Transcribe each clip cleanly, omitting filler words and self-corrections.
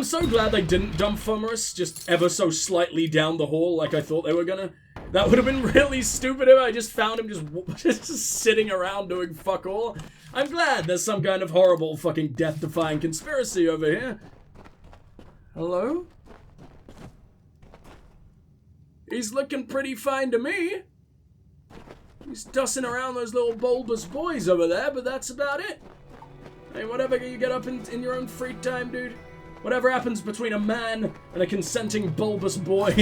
so glad they didn't dump Fomorous just ever so slightly down the hall like I thought they were gonna. That would have been really stupid if I just found him just sitting around doing fuck all. I'm glad there's some kind of horrible fucking death-defying conspiracy over here. Hello? He's looking pretty fine to me. He's tossing around those little bulbous boys over there, but that's about it. Hey, whatever you get up in your own free time, dude. Whatever happens between a man and a consenting bulbous boy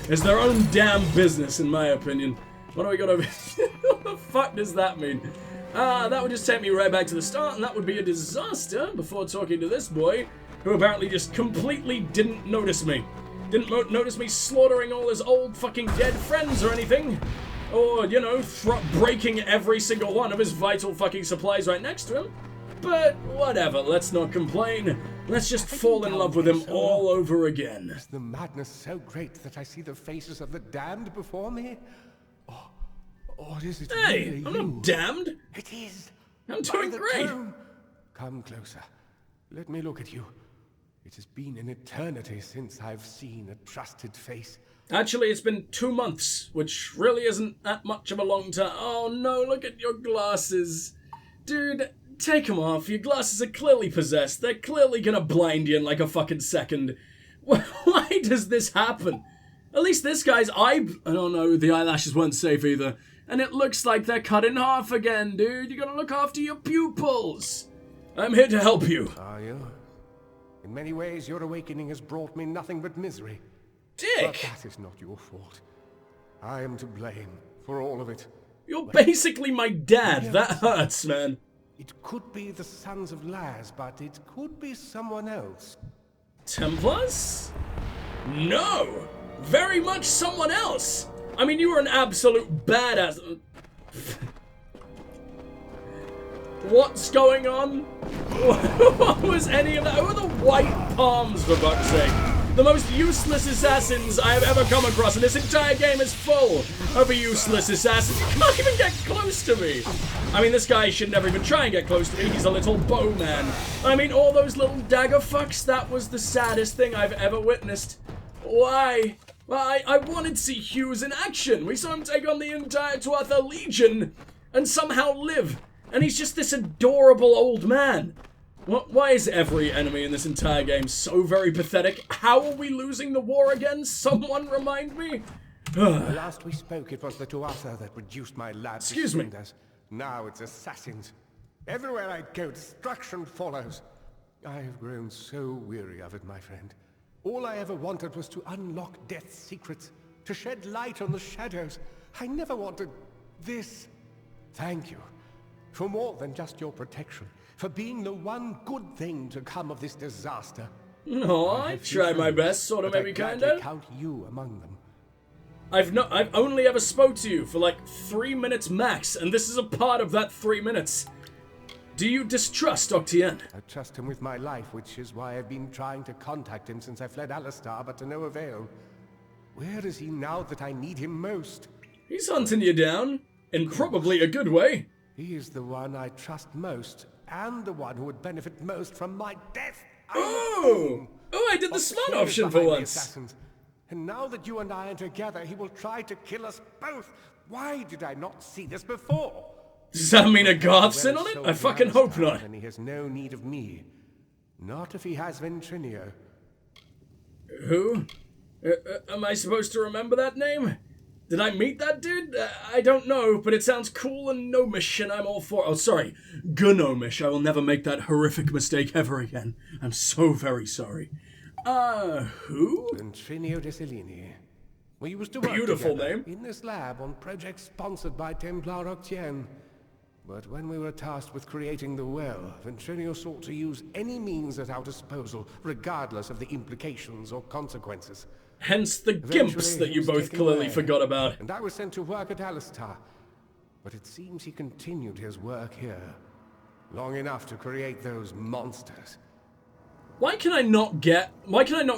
is their own damn business, in my opinion. What do we got over here? What the fuck does that mean? That would just take me right back to the start, and that would be a disaster before talking to this boy, who apparently just completely didn't notice me. Didn't notice me slaughtering all his old fucking dead friends or anything. Or, you know, breaking every single one of his vital fucking supplies right next to him. But whatever, let's not complain. Let's just fall in love with him all over again. Is the madness so great that I see the faces of the damned before me? Or is it Hey, really I'm you? not damned. It is. I'm doing great. Come closer. Let me look at you. It has been an eternity since I've seen a trusted face. Actually, it's been 2 months, which really isn't that much of a long time. Oh no, look at your glasses. Dude, take them off. Your glasses are clearly possessed. They're clearly gonna blind you in like a fucking second. Why does this happen? At least this guy's eye... Oh no, the eyelashes weren't safe either. And it looks like they're cut in half again, dude. You gotta look after your pupils. I'm here to help you. Are you? In many ways, your awakening has brought me nothing but misery. Dick! But that is not your fault. I am to blame for all of it. You're basically my dad. That hurts, man. It could be the Sons of Laz, but it could be someone else. Templars? No! Very much someone else! I mean, you were an absolute badass. What's going on? What was any of that? Who are the white palms, for fuck's sake? The most useless assassins I have ever come across, and this entire game is full of useless assassins. You can't even get close to me. I mean, this guy should never even try and get close to me. He's a little bowman. I mean, all those little dagger fucks, that was the saddest thing I've ever witnessed. Why? Well, I wanted to see Hughes in action. We saw him take on the entire Tuatha Legion and somehow live. And he's just this adorable old man. Why is every enemy in this entire game so very pathetic? How are we losing the war again? Someone remind me? The last we spoke, it was the Tuatha that reduced my lad to Excuse me. cinders. Now it's assassins. Everywhere I go, destruction follows. I have grown so weary of it, my friend. All I ever wanted was to unlock death's secrets, to shed light on the shadows. I never wanted this. Thank you. For more than just your protection. For being the one good thing to come of this disaster. No, I tried my best, sort of, maybe, kinda. I count you among them. I've only ever spoke to you for like 3 minutes max, and this is a part of that 3 minutes. Do you distrust Octien? I trust him with my life, which is why I've been trying to contact him since I fled Alistar, but to no avail. Where is he now that I need him most? He's hunting you down, in probably a good way. He is the one I trust most, and the one who would benefit most from my death. Oh, I did the smart option for once. And now that you and I are together, he will try to kill us both. Why did I not see this before? Does that mean a Garth's in on it? I fucking hope not. And he has no need of me. Not if he has Ventrinio. Who? Am I supposed to remember that name? Did I meet that dude? I don't know, but it sounds cool and gnomish, and I'm all for... Oh, sorry. Gnomish. I will never make that horrific mistake ever again. I'm so very sorry. Who? Ventrinio de Selini. We used to work Beautiful together name. in this lab on projects sponsored by Templar Octien. But when we were tasked with creating the well, Ventrinio sought to use any means at our disposal, regardless of the implications or consequences. Hence the gimps that you both clearly forgot about. And I was sent to work at Alistar. But it seems he continued his work here. Long enough to create those monsters. Why can I not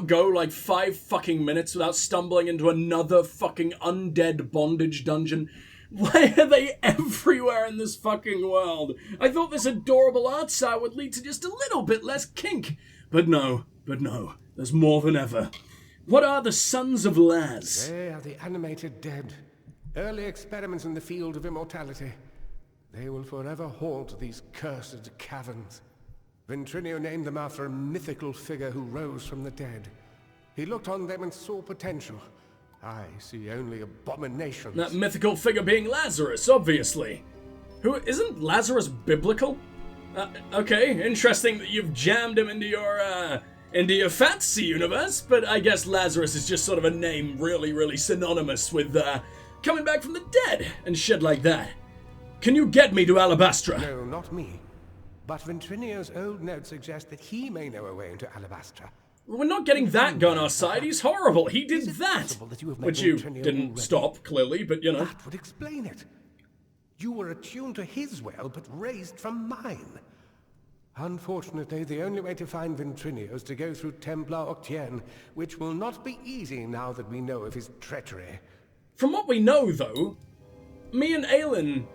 go like 5 fucking minutes without stumbling into another fucking undead bondage dungeon? Why are they everywhere in this fucking world? I thought this adorable art style would lead to just a little bit less kink. But no. There's more than ever. What are the Sons of Laz? They are the animated dead. Early experiments in the field of immortality. They will forever haunt these cursed caverns. Ventrinio named them after a mythical figure who rose from the dead. He looked on them and saw potential. I see only abominations. That mythical figure being Lazarus, obviously. Who isn't Lazarus biblical? Okay, interesting that you've jammed him into your fantasy universe, but I guess Lazarus is just sort of a name really synonymous with coming back from the dead and shit like that. Can you get me to Alabastra? No, not me. But Ventrinio's old notes suggest that he may know a way into Alabastra. We're not getting that guy on our side. He's horrible. He did that. Which you didn't stop, clearly, but you know. That would explain it. You were attuned to his well, but raised from mine. Unfortunately, the only way to find Ventrinio is to go through Templar Octien, which will not be easy now that we know of his treachery. From what we know, though, me and Aelin,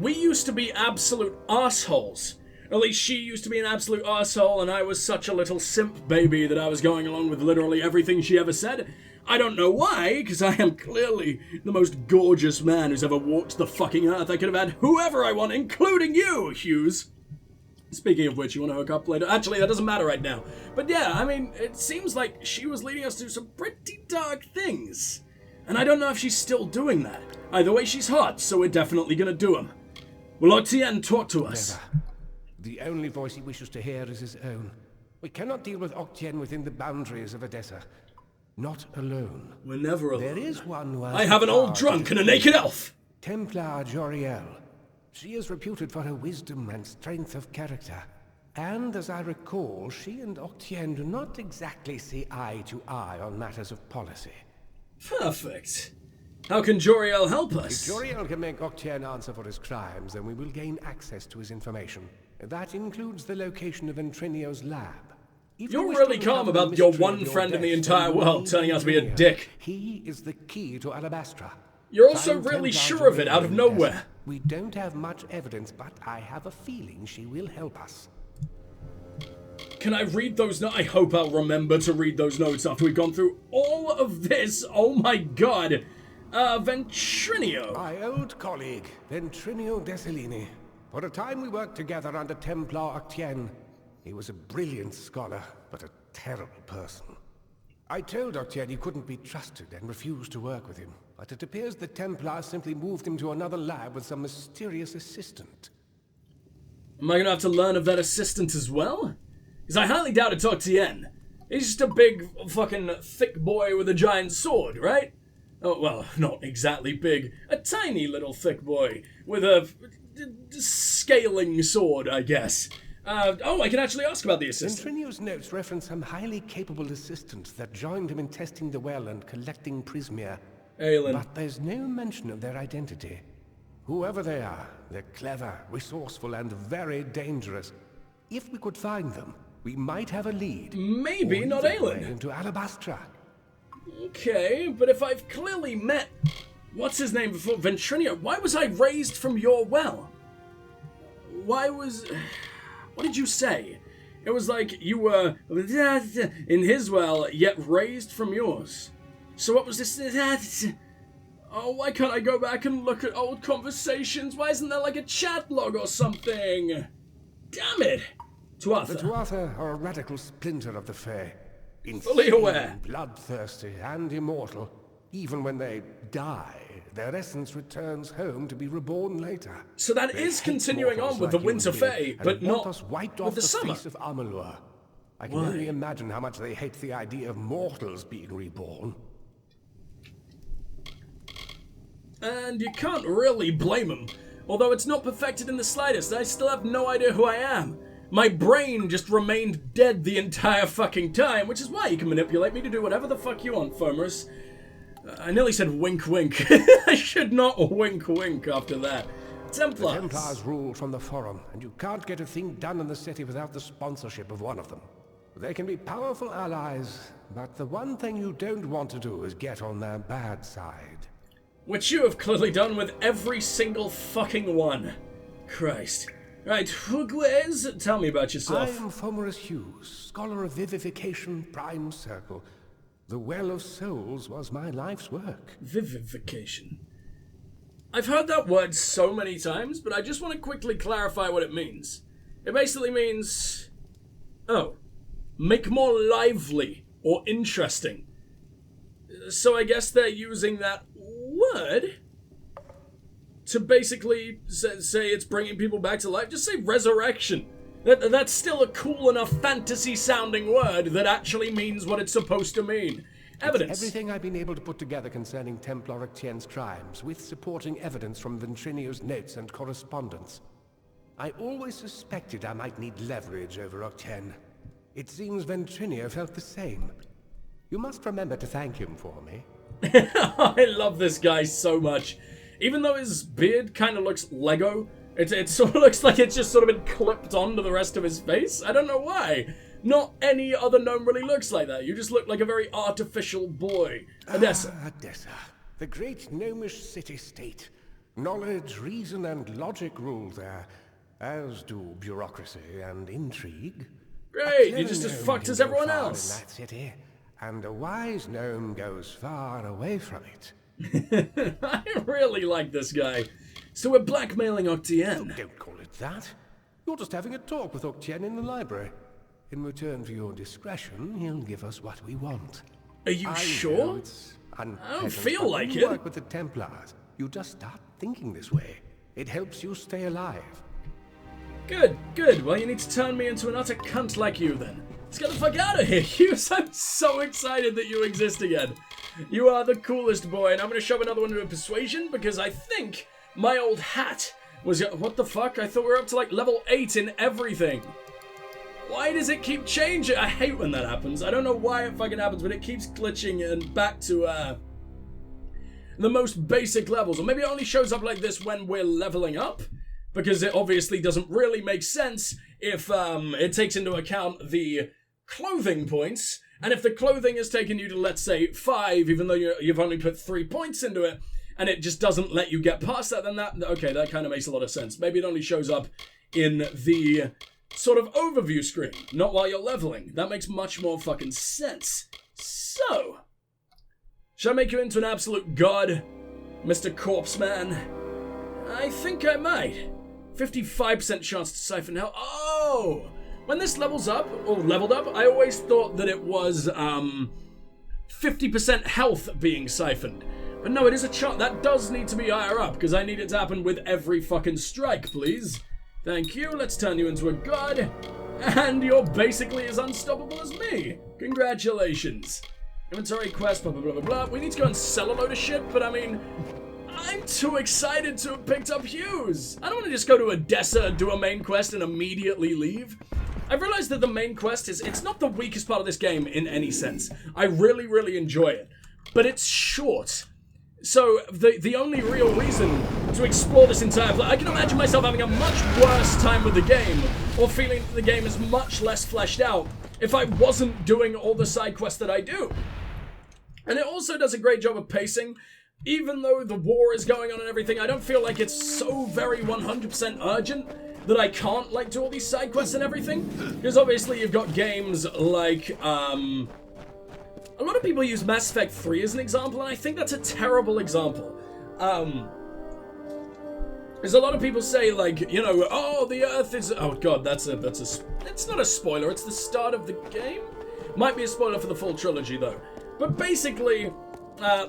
we used to be absolute assholes. At least she used to be an absolute arsehole, and I was such a little simp baby that I was going along with literally everything she ever said. I don't know why, because I am clearly the most gorgeous man who's ever walked the fucking earth. I could have had whoever I want, including you, Hughes. Speaking of which, you want to hook up later? Actually, that doesn't matter right now. But yeah, I mean, it seems like she was leading us to some pretty dark things. And I don't know if she's still doing that. Either way, she's hot, so we're definitely gonna do them. Will Octien talk to us? Never. The only voice he wishes to hear is his own. We cannot deal with Octien within the boundaries of Edessa. Not alone. We're never alone. There is one who has I have an old drunk and a naked elf! Templar Joriel. She is reputed for her wisdom and strength of character. And as I recall, she and Octien do not exactly see eye to eye on matters of policy. Perfect. How can Joriel help us? If Joriel can make Octien answer for his crimes, then we will gain access to his information. That includes the location of Ventrinio's lab. You're really calm about your one friend in the entire world turning out to be a dick. He is the key to Alabastra. You're also really sure of it out of nowhere. We don't have much evidence, but I have a feeling she will help us. Can I read those notes? I hope I'll remember to read those notes after we've gone through all of this. Oh my god. Ventrinio. My old colleague, Ventrinio Desellini. For a time we worked together under Templar Octien. He was a brilliant scholar, but a terrible person. I told Octien he couldn't be trusted and refused to work with him, but it appears the Templars simply moved him to another lab with some mysterious assistant. Am I gonna have to learn of that assistant as well? Because I highly doubt it's Octien. He's just a big, fucking thick boy with a giant sword, right? Oh, well, not exactly big. A tiny little thick boy with a scaling sword, I guess. Oh, I can actually ask about the assistant. Ventrinio's notes reference some highly capable assistants that joined him in testing the well and collecting Prismia. Aelin. But there's no mention of their identity. Whoever they are, they're clever, resourceful, and very dangerous. If we could find them, we might have a lead. Maybe not Aelin. Into Alabastra. Okay, but if I've clearly met... What's his name before Ventrinio? Why was I raised from your well? Why was... What did you say? It was like you were in his well, yet raised from yours. So what was this? Oh, why can't I go back and look at old conversations? Why isn't there like a chat log or something? Damn it! Tuatha. The Tuatha are a radical splinter of the Fae. Fully aware. Bloodthirsty and immortal. Even when they die, their essence returns home to be reborn later. So that is continuing on with the Winter Fae, but not with the summer. Face of Amalur. I can only imagine how much they hate the idea of mortals being reborn. And you can't really blame them. Although it's not perfected in the slightest, I still have no idea who I am. My brain just remained dead the entire fucking time, which is why you can manipulate me to do whatever the fuck you want, Fomers. I nearly said wink wink. I should not wink wink after that. Templars. The Templars rule from the Forum, and you can't get a thing done in the city without the sponsorship of one of them. They can be powerful allies, but the one thing you don't want to do is get on their bad side. Which you have clearly done with every single fucking one. Christ. Right, Hugles, tell me about I yourself. am Fomerus Hughes, scholar of vivification, prime circle. The Well of Souls was my life's work. Vivification. I've heard that word so many times, but I just want to quickly clarify what it means. It basically means, make more lively or interesting. So I guess they're using that word to basically say it's bringing people back to life. Just say resurrection. That's still a cool enough fantasy-sounding word that actually means what it's supposed to mean. Evidence. It's everything I've been able to put together concerning Templar Octien's crimes, with supporting evidence from Ventrinio's notes and correspondence. I always suspected I might need leverage over Octien. It seems Ventrinio felt the same. You must remember to thank him for me. I love this guy so much. Even though his beard kind of looks Lego, it sort of looks like it's just sort of been clipped onto the rest of his face. I don't know why. Not any other gnome really looks like that. You just look like a very artificial boy. Edessa. Edessa. The great gnomish city-state. Knowledge, reason, and logic rule there, as do bureaucracy and intrigue. Great, you're just as fucked as everyone else. In that city, and a wise gnome goes far away from it. I really like this guy. So we're blackmailing Octien. Don't call it that. You're just having a talk with Octien in the library. In return for your discretion, he'll give us what we want. Are you sure? I don't feel like it. When you work with the Templars, you just start thinking this way. It helps you stay alive. Good, good. Well, you need to turn me into an utter cunt like you, then. Let's get the fuck out of here, Hughes. I'm so excited that you exist again. You are the coolest boy, and I'm going to shove another one into a persuasion, because I think my old hat was... What the fuck? I thought we were up to, like, level 8 in everything. Why does it keep changing? I hate when that happens. I don't know why it fucking happens, but it keeps glitching and back to, the most basic levels. Or maybe it only shows up like this when we're leveling up, because it obviously doesn't really make sense if, it takes into account the clothing points. And if the clothing has taken you to, let's say, 5, even though you've only put 3 points into it, and it just doesn't let you get past that, then okay, that kind of makes a lot of sense. Maybe it only shows up in the sort of overview screen, not while you're leveling. That makes much more fucking sense. So, should I make you into an absolute god, Mr. Corpse Man? I think I might. 55% chance to siphon hell. Oh! When this levels up, or leveled up, I always thought that it was, 50% health being siphoned. But no, it is a chance. That does need to be higher up, because I need it to happen with every fucking strike, please. Thank you, let's turn you into a god. And you're basically as unstoppable as me. Congratulations. Inventory quest, blah, blah, blah, blah, blah. We need to go and sell a load of shit, but I mean... I'm too excited to have picked up Hughes. I don't want to just go to Edessa, do a main quest, and immediately leave. I've realized that the main quest it's not the weakest part of this game in any sense. I really, really enjoy it. But it's short. So, the only real reason to explore this entire I can imagine myself having a much worse time with the game, or feeling that the game is much less fleshed out, if I wasn't doing all the side quests that I do. And it also does a great job of pacing. Even though the war is going on and everything, I don't feel like it's so very 100% urgent that I can't, like, do all these side quests and everything. Because obviously you've got games like, a lot of people use Mass Effect 3 as an example, and I think that's a terrible example. Because a lot of people say, like, you know, oh, the Earth is... Oh, God, it's not a spoiler, it's the start of the game? Might be a spoiler for the full trilogy, though. But basically...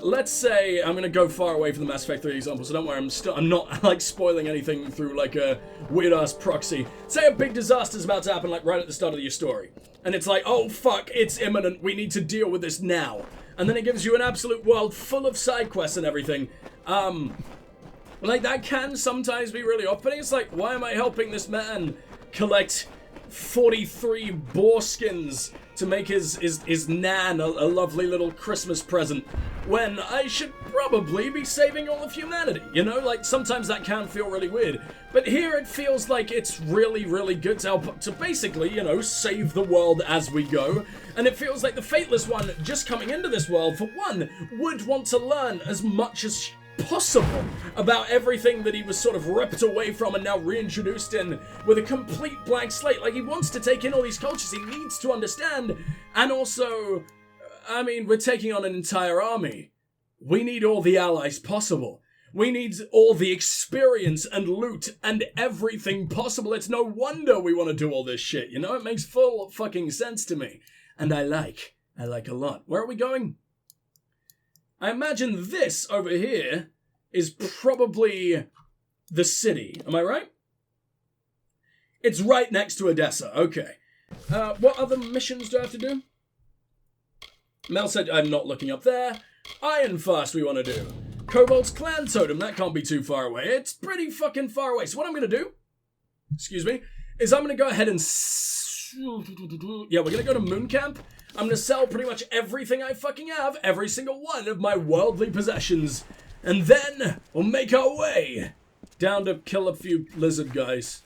let's say I'm gonna go far away from the Mass Effect 3 example, so don't worry, I'm not like spoiling anything through like a weird ass proxy. Say a big disaster's about to happen like right at the start of your story, and it's like, oh fuck, it's imminent, we need to deal with this now. And then it gives you an absolute world full of side quests and everything. Like that can sometimes be really off-putting. It's like, why am I helping this man collect 43 boar skins to make his nan a lovely little Christmas present, when I should probably be saving all of humanity, you know? Like, sometimes that can feel really weird. But here it feels like it's really, really good to help to basically, you know, save the world as we go. And it feels like the Fateless One, just coming into this world, for one, would want to learn as much as possible about everything that he was sort of ripped away from and now reintroduced in with a complete blank slate. Like, he wants to take in all these cultures, he needs to understand, and also, I mean, we're taking on an entire army. We need all the allies possible. We need all the experience and loot and everything possible. It's no wonder we want to do all this shit, you know? It makes full fucking sense to me. And I like a lot. Where are we going? I imagine this over here is probably the city. Am I right? It's right next to Odessa. Okay. What other missions do I have to do? Mel said I'm not looking up there. Ironfast we want to do. Kobold's Clan Totem, that can't be too far away. It's pretty fucking far away. So what I'm going to do, excuse me, is I'm going to go ahead and... Yeah, we're going to go to Moon Camp. I'm going to sell pretty much everything I fucking have, every single one of my worldly possessions. And then we'll make our way down to kill a few lizard guys.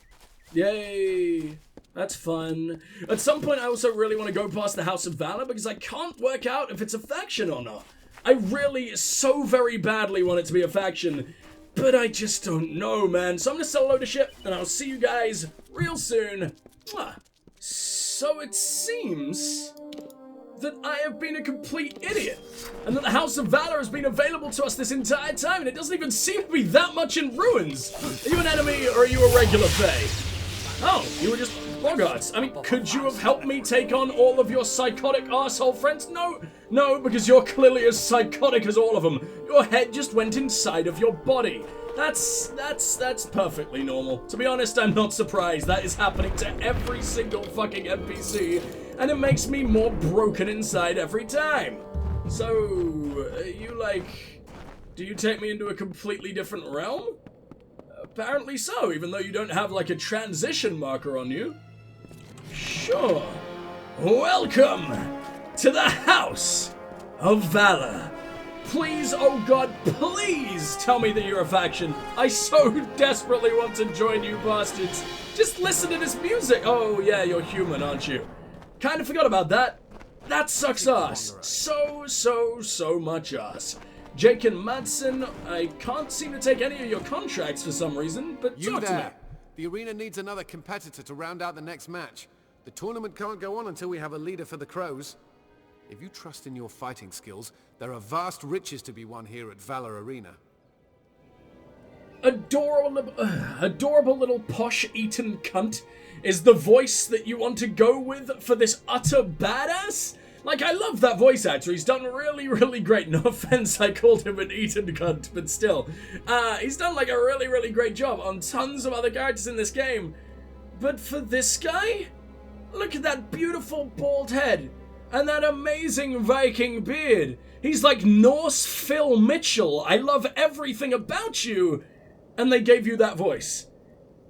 Yay. That's fun. At some point, I also really want to go past the House of Valor because I can't work out if it's a faction or not. I really so very badly want it to be a faction, but I just don't know, man. So I'm going to sell a load of shit, and I'll see you guys real soon. So it seems that I have been a complete idiot, and that the House of Valor has been available to us this entire time, and it doesn't even seem to be that much in ruins. Are you an enemy, or are you a regular Fae? Oh, you were just boggarts. I mean, could you have helped me take on all of your psychotic arsehole friends? No, because you're clearly as psychotic as all of them. Your head just went inside of your body. That's perfectly normal. To be honest, I'm not surprised. That is happening to every single fucking NPC, and it makes me more broken inside every time. So, do you take me into a completely different realm? Apparently so, even though you don't have, like, a transition marker on you. Sure. Welcome to the House of Valor. Please, oh god, please tell me that you're a faction. I so desperately want to join you bastards. Just listen to this music. Oh, yeah, you're human, aren't you? Kind of forgot about that. That sucks ass. So much ass. Jake and Madsen, I can't seem to take any of your contracts for some reason, but talk to me. The arena needs another competitor to round out the next match. The tournament can't go on until we have a leader for the Crows. If you trust in your fighting skills, there are vast riches to be won here at Valor Arena. Adorable little posh Eton cunt is the voice that you want to go with for this utter badass? Like, I love that voice actor. He's done really great. No offense, I called him an Eton cunt, but still. He's done, like, a really great job on tons of other characters in this game. But for this guy? Look at that beautiful bald head. And that amazing Viking beard. He's like Norse Phil Mitchell. I love everything about you. And they gave you that voice.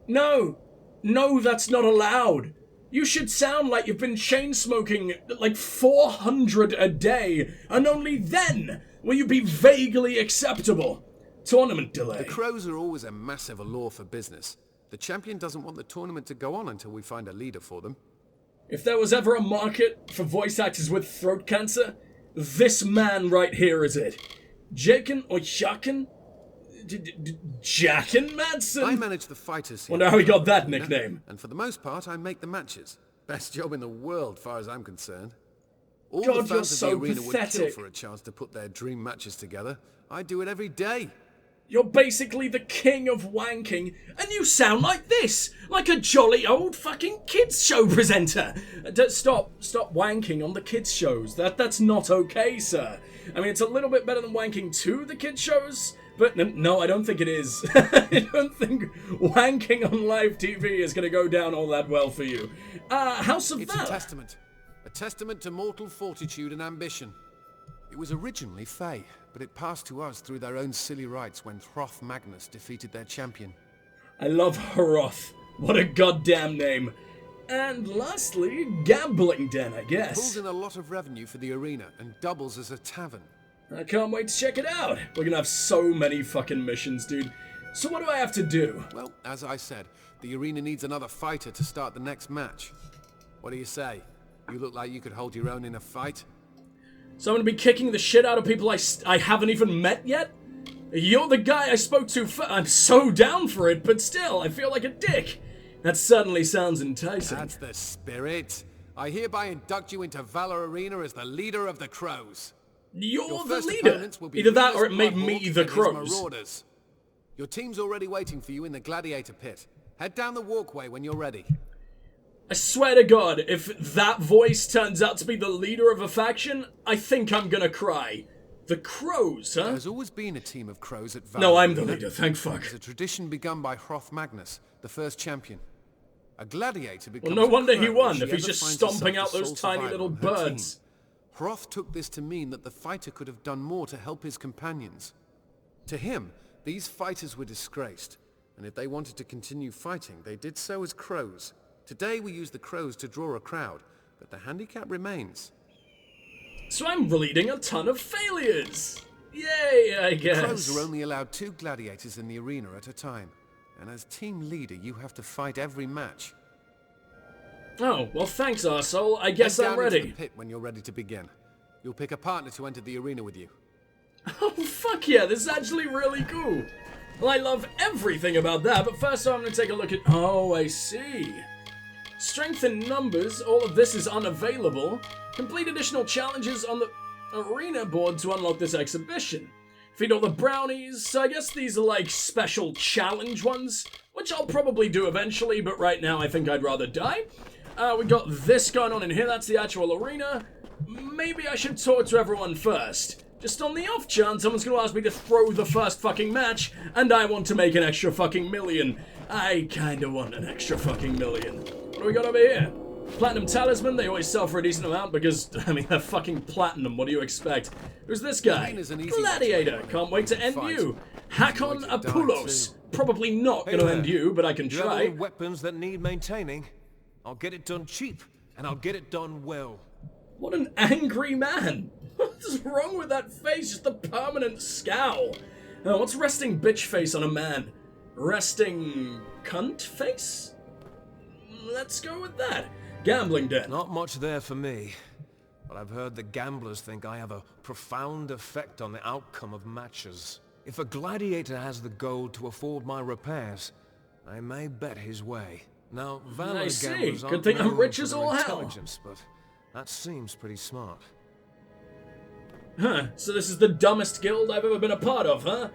No, that's not allowed. You should sound like you've been chain-smoking like 400 a day, and only then will you be vaguely acceptable. Tournament delay. The Crows are always a massive allure for business. The champion doesn't want the tournament to go on until we find a leader for them. If there was ever a market for voice actors with throat cancer, this man right here is it. Jaken or Jaken? Jaken Madsen? I manage the fighters here. Wonder how he got that nickname. And for the most part, I make the matches. Best job in the world, far as I'm concerned. All God, the you're fans of so the arena would kill pathetic. for a chance to put their dream matches together. I do it every day. You're basically the king of wanking, and you sound like this, like a jolly old fucking kids show presenter. Stop wanking on the kids shows. That's not okay, sir. I mean, it's a little bit better than wanking to the kids shows, but no, I don't think it is. I don't think wanking on live TV is going to go down all that well for you. House of Valor. It's a testament to mortal fortitude and ambition. It was originally Fae, but it passed to us through their own silly rites when Hroth Magnus defeated their champion. I love Hroth. What a goddamn name. And lastly, Gambling Den, I guess. It pulls in a lot of revenue for the arena and doubles as a tavern. I can't wait to check it out. We're gonna have so many fucking missions, dude. So what do I have to do? Well, as I said, the arena needs another fighter to start the next match. What do you say? You look like you could hold your own in a fight. So I'm gonna be kicking the shit out of people I haven't even met yet? You're the guy I spoke to I'm so down for it, but still, I feel like a dick. That certainly sounds enticing. That's the spirit. I hereby induct you into Valor Arena as the leader of the Crows. You're the first leader. opponents will be Either that or it Finesse made me Bloodhawk the and his Crows. Marauders. Your team's already waiting for you in the Gladiator Pit. Head down the walkway when you're ready. I swear to God, if that voice turns out to be the leader of a faction, I think I'm gonna cry. The Crows, huh? There's always been a team of Crows at Valor No, I'm the Arena. leader, thank fuck. It's a tradition begun by Hroth Magnus, the first champion. A gladiator becomes Well, no wonder a crow he won, if if she he's ever just finds stomping herself out the those sole tiny survivor little on her team. birds. Hroth took this to mean that the fighter could have done more to help his companions. To him, these fighters were disgraced, and if they wanted to continue fighting, they did so as crows. Today we use the crows to draw a crowd, but the handicap remains. So I'm leading a ton of failures. Yay, I guess. Crows are only allowed 2 gladiators in the arena at a time, and as team leader you have to fight every match. Oh, well thanks, arsehole. I guess Head I'm down into ready. the pit when you're ready to begin. You'll pick a partner to enter the arena with you. Oh, fuck yeah, this is actually really cool. Well, I love everything about that, but first I'm going to take a look at... Oh, I see. Strength in numbers, all of this is unavailable. Complete additional challenges on the arena board to unlock this exhibition. Feed all the brownies, so I guess these are like special challenge ones, which I'll probably do eventually, but right now I think I'd rather die. We got this going on in here, that's the actual arena. Maybe I should talk to everyone first. Just on the off chance someone's gonna ask me to throw the first fucking match, and I want to make an extra fucking million. I kinda want an extra fucking million. What do we got over here? Platinum Talisman, they always sell for a decent amount because, I mean, they're fucking platinum, what do you expect? Who's this guy? Gladiator, can't wait to end you. Hakon Apulos, probably not gonna end you, but I can You have try. any weapons that need maintaining? I'll get it done cheap, and I'll get it done well. What an angry man. What's wrong with that face? Just a permanent scowl. What's resting bitch face on a man? Resting cunt face? Let's go with that. Gambling den. Not much there for me, but I've heard the gamblers think I have a profound effect on the outcome of matches. If a gladiator has the gold to afford my repairs, I may bet his way. Now, valor I see. gamblers Good aren't thing I'm known rich for as their all hell. intelligence, but that seems pretty smart. Huh, so this is the dumbest guild I've ever been a part of, huh?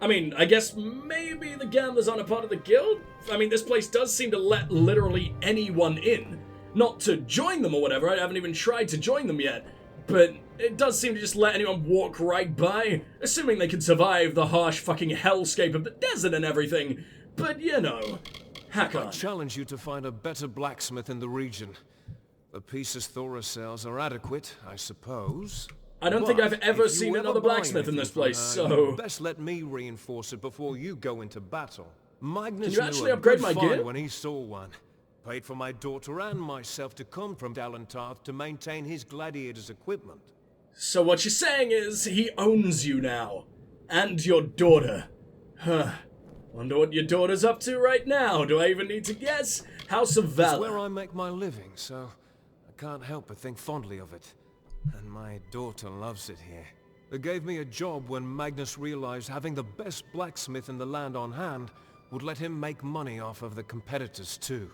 I mean, I guess maybe the gamblers aren't a part of the guild? I mean, this place does seem to let literally anyone in. Not to join them or whatever, I haven't even tried to join them yet. But it does seem to just let anyone walk right by, assuming they can survive the harsh fucking hellscape of the desert and everything. But, you know, hack I on. challenge you to find a better blacksmith in the region. The pieces Thora sells are adequate, I suppose. I don't think But I've ever if you seen ever another buy blacksmith in anything this from place, her, so... you'd best let me reinforce it before you go into battle. Magnus Can you knew actually a upgrade good my find gear? when he saw one. Paid for my daughter and myself to come from Dalentarth to maintain his gladiator's equipment. So what you're saying is, he owns you now. And your daughter. Huh. Wonder what your daughter's up to right now. Do I even need to guess? House of It's Valor. where I make my living, so I can't help but think fondly of it. And my daughter loves it here. They gave me a job when Magnus realized having the best blacksmith in the land on hand would let him make money off of the competitors too.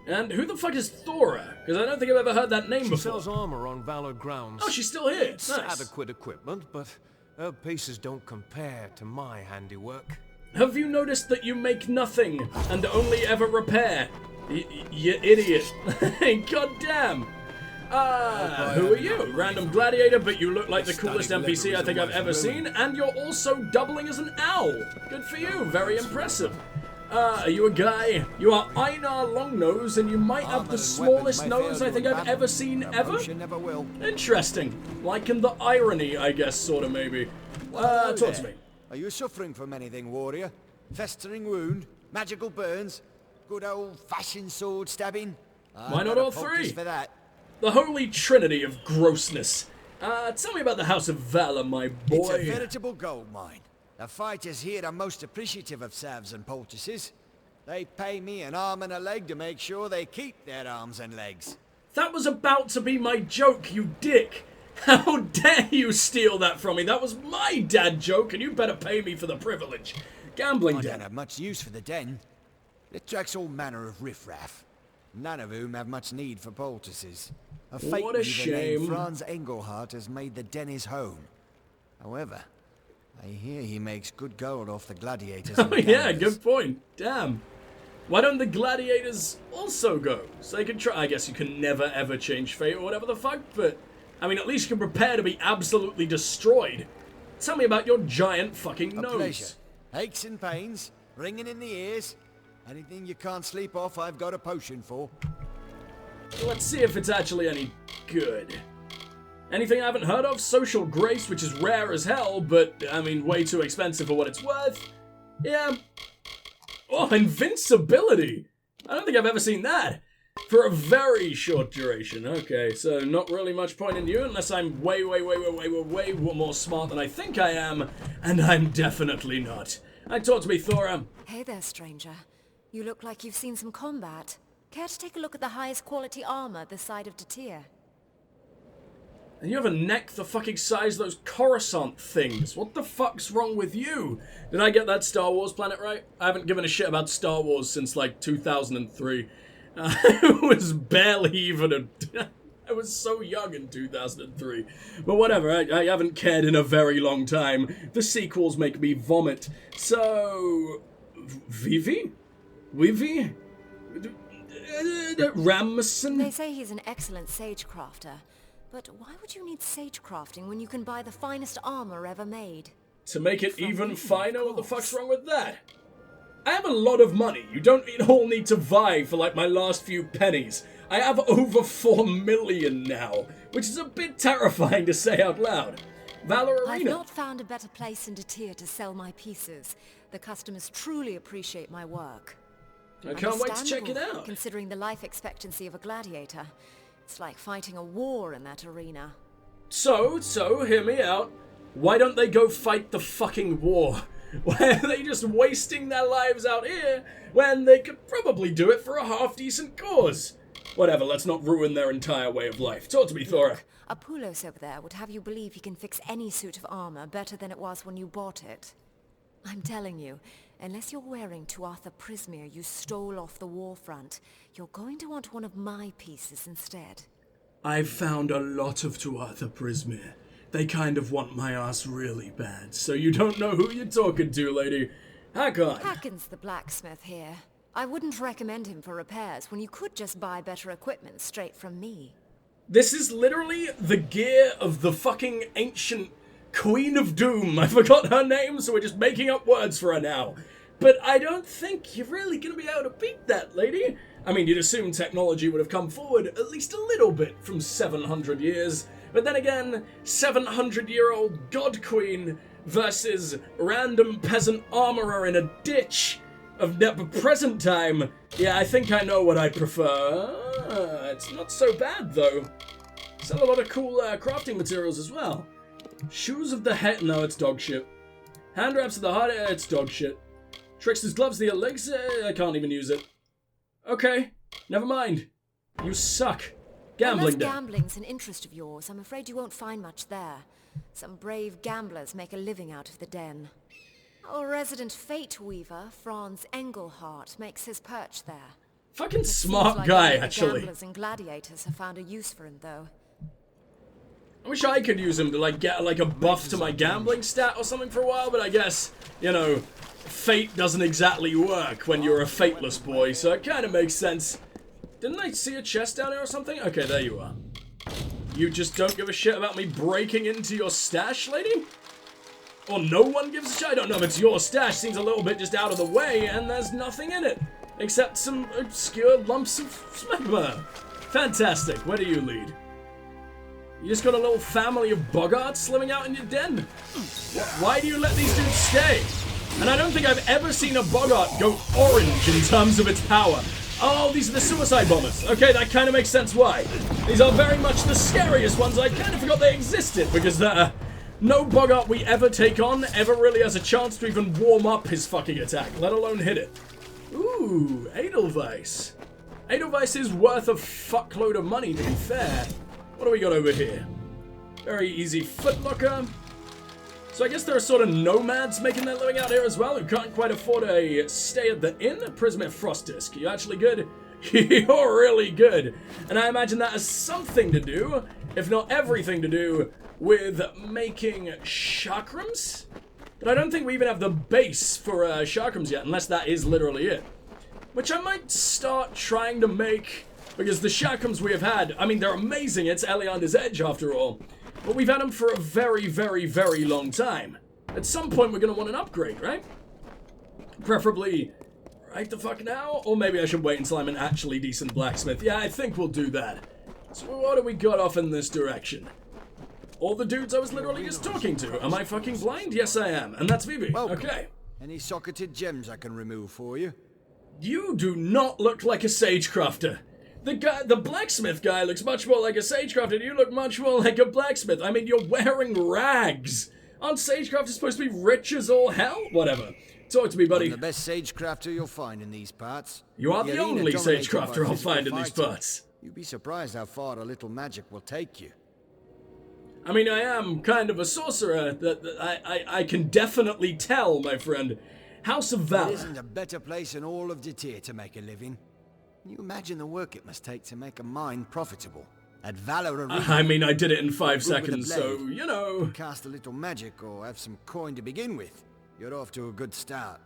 And who the fuck is Thora? Because I don't think I've ever heard that name She before. sells armor on Valor grounds. Oh, she's still here. It's Nice. adequate equipment, but her pieces don't compare to my handiwork. Have you noticed that you make nothing and only ever repair? You idiot. God damn. Who are you? Random gladiator, but you look like the coolest NPC I think I've ever seen, and you're also doubling as an owl. Good for you, very impressive. Are you a guy? You are Einar Longnose, and you might have the smallest nose I think I've ever seen ever? Never will. Interesting. Liking the irony, I guess, sorta maybe. Talk to me. Are you suffering from anything, warrior? Festering wound? Magical burns? Good old-fashioned sword stabbing? Why not all three? For that. The holy trinity of grossness. Tell me about the House of Valor, my It's a boy. veritable gold mine. The fighters here are most appreciative of salves and poultices. They pay me an arm and a leg to make sure they keep their arms and legs. That was about to be my joke, you dick. How dare you steal that from me? That was my dad joke, and you better pay me for the privilege. Gambling I den. don't have much use for the den. It attracts all manner of riffraff, none of whom have much need for poultices. A fate What a weaver shame. named Franz Engelhardt has made the den his home. However, I hear he makes good gold off the gladiators. Oh and yeah, gamblers. good point. Damn. Why don't the gladiators also go? So they can try. I guess you can never ever change fate or whatever the fuck, but I mean, at least you can prepare to be absolutely destroyed. Tell me about your giant fucking A nose. pleasure. Aches and pains, ringing in the ears. Anything you can't sleep off, I've got a potion for. Let's see if it's actually any good. Anything I haven't heard of? Social Grace, which is rare as hell, but, I mean, way too expensive for what it's worth. Yeah. Oh, Invincibility! I don't think I've ever seen that. For a very short duration. Okay, so not really much point in you unless I'm way more smart than I think I am, and I'm definitely not. Talk to me, Thora. Hey there, stranger. You look like you've seen some combat. Care to take a look at the highest quality armor this side of Tatir? And you have a neck the fucking size of those correspond things. What the fuck's wrong with you? Did I get that Star Wars planet right? I haven't given a shit about Star Wars since like 2003. I was barely even I was so young in 2003. But whatever, I haven't cared in a very long time. The sequels make me vomit. So... Vivi? Ramson? They say he's an excellent sage-crafter. But why would you need sage-crafting when you can buy the finest armor ever made? To make it From even me, finer? of What the fuck's course. wrong with that? I have a lot of money. You don't all need to vie for like my last few pennies. I have over 4 million now, which is a bit terrifying to say out loud. Valor I've Arena. not found a better place in Tatir to sell my pieces. The customers truly appreciate my work. I can't wait to check it Understandable, out. Considering the life expectancy of a gladiator. It's like fighting a war in that arena. So, hear me out. Why don't they go fight the fucking war? Why are they just wasting their lives out here when they could probably do it for a half-decent cause? Whatever, let's not ruin their entire way of life. Talk to me, Thora. Apulos over there would have you believe he can fix any suit of armor better than it was when you bought it. I'm telling you, unless you're wearing Tuatha Prismere you stole off the war front, you're going to want one of my pieces instead. I've found a lot of Tuatha Prismere. They kind of want my ass really bad, so you don't know who you're talking to, lady. Hack on. Hacken's the blacksmith here. I wouldn't recommend him for repairs when you could just buy better equipment straight from me. This is literally the gear of the fucking ancient Queen of Doom. I forgot her name, so we're just making up words for her now. But I don't think you're really going to be able to beat that, lady. I mean, you'd assume technology would have come forward at least a little bit from 700 years. But then again, 700-year-old God Queen versus random peasant armorer in a ditch of present time. Yeah, I think I know what I prefer. It's not so bad, though. Sell a lot of cool crafting materials as well. Shoes of the head. No, it's dog shit. Hand wraps of the heart. It's dog shit. Trickster's gloves, the elixir. I can't even use it. Okay, never mind. You suck. Gambling Unless den. gambling's an interest of yours, I'm afraid you won't find much there. Some brave gamblers make a living out of the den. Our resident fate weaver, Franz Engelhardt, makes his perch there. Fucking It seems smart like guy, only the actually. Gamblers and gladiators have found a use for him, though. I wish I could use him to, like, get, like, a buff to my gambling stat or something for a while, but I guess, you know, fate doesn't exactly work when you're a fateless boy, so it kind of makes sense. Didn't I see a chest down here or something? Okay, there you are. You just don't give a shit about me breaking into your stash, lady? Or no one gives a shit? I don't know if it's your stash. Seems a little bit just out of the way, and there's nothing in it. Except some obscure lumps of smegma. Fantastic. Where do you lead? You just got a little family of boggarts living out in your den. Why do you let these dudes stay? And I don't think I've ever seen a boggart go orange in terms of its power. Oh, these are the suicide bombers. Okay, that kind of makes sense why. These are very much the scariest ones. I kind of forgot they existed because no boggart we ever take on ever really has a chance to even warm up his fucking attack, let alone hit it. Ooh, Edelweiss. Edelweiss is worth a fuckload of money, to be fair. What do we got over here? Very easy footlocker. So I guess there are sort of nomads making their living out here as well, who can't quite afford a stay at the inn. Prismatic Frost Disc. You actually good? You're really good. And I imagine that has something to do, if not everything to do, with making chakrams? But I don't think we even have the base for chakrams yet, unless that is literally it. Which I might start trying to make, because the chakrams we have had, I mean, they're amazing. It's Eliander's Edge, after all. But we've had them for a very, very, very long time. At some point, we're going to want an upgrade, right? Preferably right the fuck now? Or maybe I should wait until I'm an actually decent blacksmith. Yeah, I think we'll do that. So what do we got off in this direction? All the dudes I was literally just talking to. Am I fucking blind? Yes, I am. And that's Vivi. Okay. Any socketed gems I can remove for you? You do not look like a sagecrafter. The blacksmith guy looks much more like a sagecrafter. You look much more like a blacksmith. I mean, you're wearing rags. Aren't sagecrafters supposed to be rich as all hell? Whatever. Talk to me, buddy. I'm the best sagecrafter you'll find in these parts. You are the only sagecrafter I'll find in these parts. You'd be surprised how far a little magic will take you. I mean, I am kind of a sorcerer. I can definitely tell, my friend. House of Valor. There isn't a better place in all of Detir to make a living. Can you imagine the work it must take to make a mine profitable? At Valor Arena, I mean, I did it in 5 seconds, so, you know. Cast a little magic or have some coin to begin with. You're off to a good start.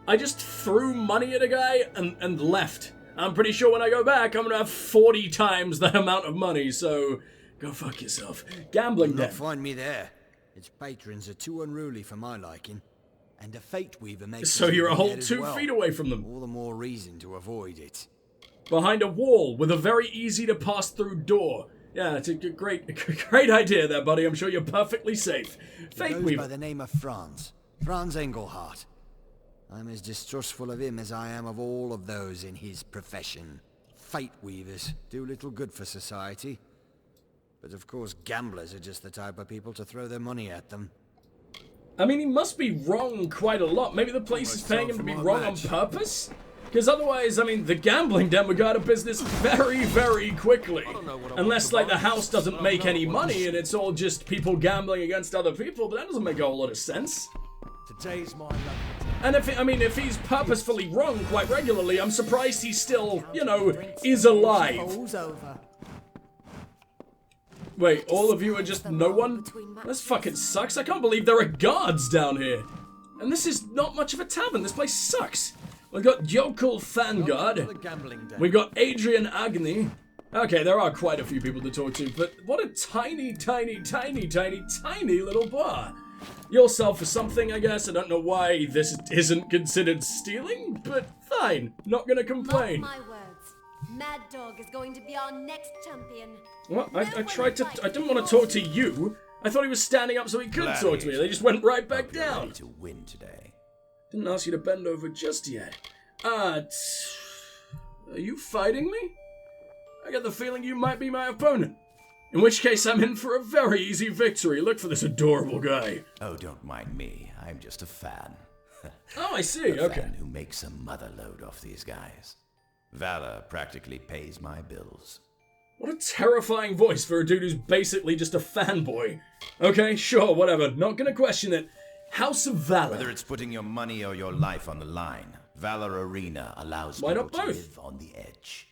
I just threw money at a guy and left. I'm pretty sure when I go back, I'm gonna have 40 times that amount of money, so go fuck yourself. Gambling You'll then. not find me there. Its patrons are too unruly for my liking. And a Fate Weaver makes So you're a whole there as 2 well. feet away from them. All the more reason to avoid it. Behind a wall with a very easy to pass through door. Yeah, it's a great idea there, buddy. I'm sure you're perfectly safe. Fate He goes Weaver. by the name of Franz Engelhardt. I'm as distrustful of him as I am of all of those in his profession. Fate Weavers do little good for society. But of course, gamblers are just the type of people to throw their money at them. I mean, he must be wrong quite a lot. Maybe the place is paying him to be wrong on purpose? Because otherwise, I mean, the gambling den would go out of business very, very quickly. Unless, like, the house doesn't make any money and it's all just people gambling against other people, but that doesn't make a whole lot of sense. Today's my lucky day. And if he's purposefully wrong quite regularly, I'm surprised he still, you know, is alive. Wait, all of you are just no one? This fucking sucks. I can't believe there are guards down here. And this is not much of a tavern. This place sucks. We've got Dokkalfar. We've got Adrian Agni. Okay, there are quite a few people to talk to, but what a tiny, tiny, tiny, tiny, tiny little bar. You'll sell for something, I guess. I don't know why this isn't considered stealing, but fine. Not gonna complain. Mark my words. Mad Dog is going to be our next champion. What? I didn't want to talk to you. I thought he was standing up so he could talk to me. They just went right back down. To win today. Didn't ask you to bend over just yet. Are you fighting me? I get the feeling you might be my opponent. In which case, I'm in for a very easy victory. Look for this adorable guy. Oh, don't mind me. I'm just a fan. Oh, I see. A Okay. fan who makes a mother load off these guys. Valor practically pays my bills. What a terrifying voice for a dude who's basically just a fanboy. Okay, sure, whatever. Not gonna question it. House of Valor. Whether it's putting your money or your life on the line, Valor Arena allows Why people not to both? live on the edge.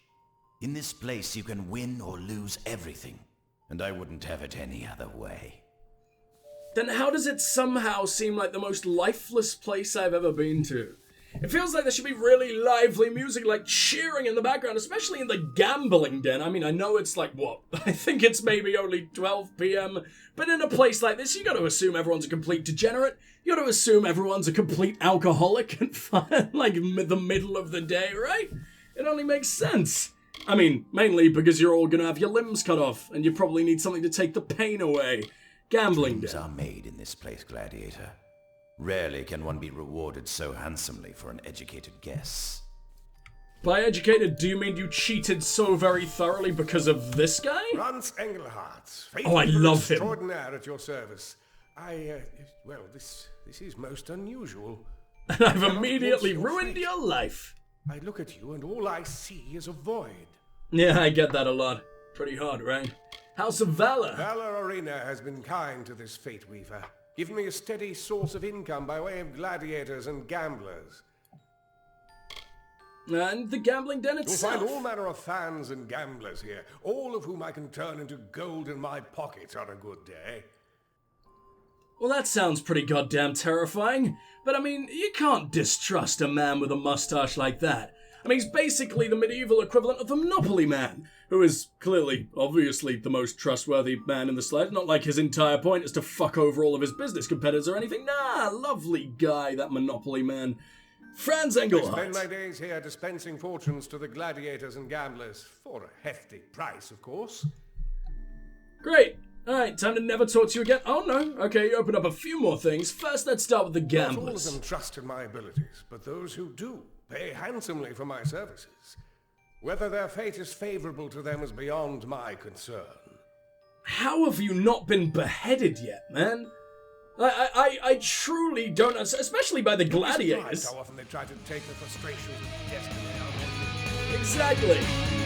In this place, you can win or lose everything, and I wouldn't have it any other way. Then how does it somehow seem like the most lifeless place I've ever been to? It feels like there should be really lively music, like cheering in the background, especially in the gambling den. I mean, I know it's like, what? I think it's maybe only 12 p.m., but in a place like this, you gotta assume everyone's a complete degenerate. You gotta assume everyone's a complete alcoholic and fun, like the middle of the day, right? It only makes sense. I mean, mainly because you're all gonna have your limbs cut off, and you probably need something to take the pain away. Gambling Dreams den. are made in this place, Gladiator. Rarely can one be rewarded so handsomely for an educated guess. By educated, do you mean you cheated so very thoroughly because of this guy? Franz Engelhardt. Oh, I love him. Extraordinaire at your service. Well, this is most unusual. And I've immediately ruined your life. I look at you and all I see is a void. Yeah, I get that a lot. Pretty hard, right? House of Valor. Valor Arena has been kind to this Fate Weaver, giving me a steady source of income by way of gladiators and gamblers. And the gambling den You'll itself. find all manner of fans and gamblers here, all of whom I can turn into gold in my pockets on a good day. Well, that sounds pretty goddamn terrifying. But I mean, you can't distrust a man with a mustache like that. I mean, he's basically the medieval equivalent of the Monopoly Man, who is clearly, obviously, the most trustworthy man in the sled. Not like his entire point is to fuck over all of his business competitors or anything. Nah, lovely guy, that Monopoly Man. Franz I Engelhardt. spend my days here dispensing fortunes to the gladiators and gamblers, for a hefty price, of course. Great. Alright, time to never talk to you again. Oh no, okay, you opened up a few more things. First, let's start with the Not all of gamblers. them trust in my abilities, but those who do pay handsomely for my services. Whether their fate is favorable to them is beyond my concern. How have you not been beheaded yet, man? I truly don't, especially by the gladiators. How often they try to take the frustrations of destiny out of me. Exactly.